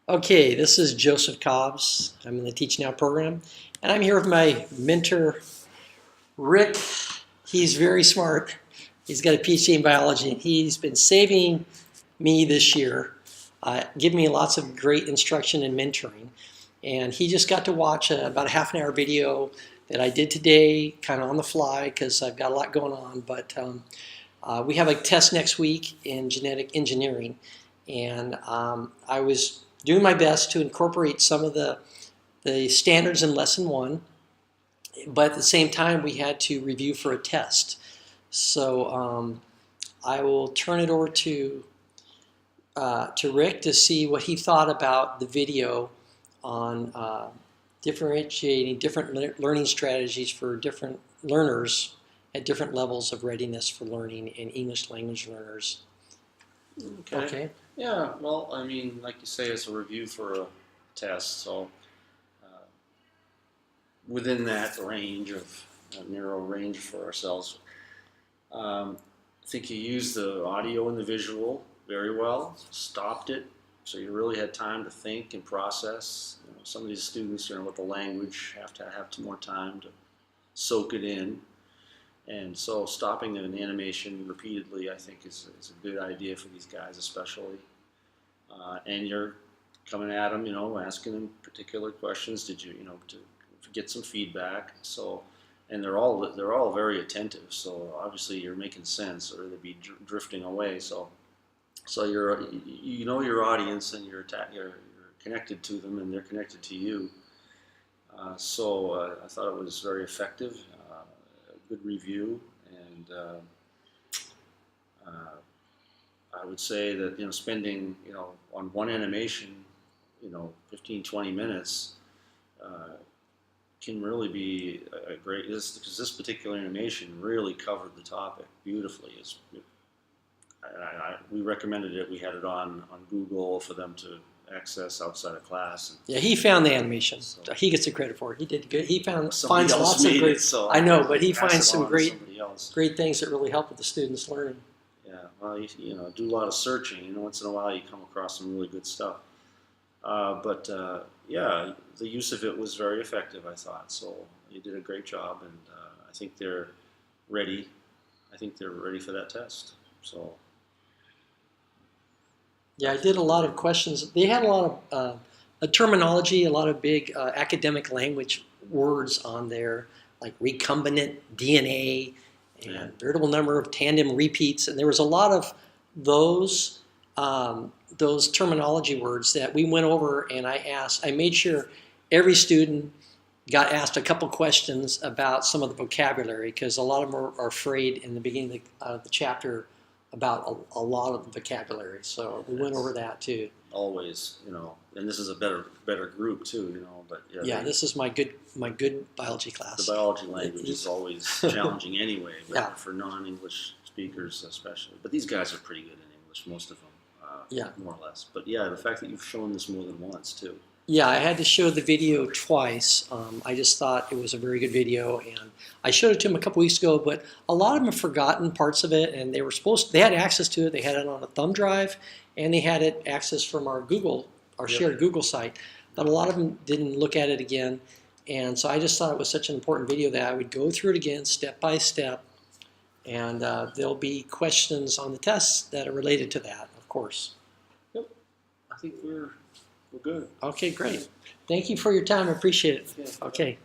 Okay, this is Joseph Cobbs. I'm in the Teach Now program, and I'm here with my mentor, Rick. He's very smart. He's got a PhD in biology, and he's been saving me this year, giving me lots of great instruction and mentoring. And he just got to watch about a half an hour video that I did today, kind of on the fly, because I've got a lot going on. But we have a test next week in genetic engineering, and I was doing my best to incorporate some of the standards in lesson one, but at the same time we had to review for a test. So I will turn it over to Rick to see what he thought about the video on differentiating different learning strategies for different learners at different levels of readiness for learning in English language learners. Okay. Yeah, well, I mean, like you say, it's a review for a test, so within that range of a narrow range for ourselves, I think you used the audio and the visual very well, stopped it, so you really had time to think and process. You know, some of these students, with the language, have to have more time to soak it in. And so stopping an animation repeatedly, I think, is a good idea for these guys especially. And you're coming at them, asking them particular questions. Did you, to get some feedback? So, and they're all very attentive. So obviously you're making sense, or they'd be drifting away. So you know your audience, and you're connected to them, and they're connected to you. So I thought it was very effective. Good review, and I would say that spending on one animation 15-20 minutes can really be a great, because this particular animation really covered the topic beautifully. We recommended it. We had it on Google for them to access outside of class. Yeah, he found the animation. So he gets the credit for it. He did good. He finds lots of great. So I know, but he finds some great things that really help with the students' learning. Yeah, well, do a lot of searching. Once in a while you come across some really good stuff. Yeah, the use of it was very effective, I thought. So you did a great job, and I think they're ready. I think they're ready for that test. So. Yeah, I did a lot of questions. They had a lot of terminology, a lot of big academic language words on there, like recombinant DNA and veritable number of tandem repeats. And there was a lot of those terminology words that we went over, and I made sure every student got asked a couple questions about some of the vocabulary, because a lot of them are afraid in the beginning of the chapter about a lot of the vocabulary. So we went over that too. Always, and this is a better group too, but yeah, this is my good biology class. The biology language is always challenging anyway, for non-English speakers especially. But these guys are pretty good in English, most of them, more or less. But yeah, the fact that you've shown this more than once too. Yeah, I had to show the video twice. I just thought it was a very good video, and I showed it to them a couple weeks ago, but a lot of them have forgotten parts of it, and they had access to it. They had it on a thumb drive, and they had it access from our shared Google site, but a lot of them didn't look at it again. And so I just thought it was such an important video that I would go through it again step by step, and there'll be questions on the tests that are related to that, of course. Yep, I think we're good. Okay, great. Thank you for your time. I appreciate it. Yeah. Okay.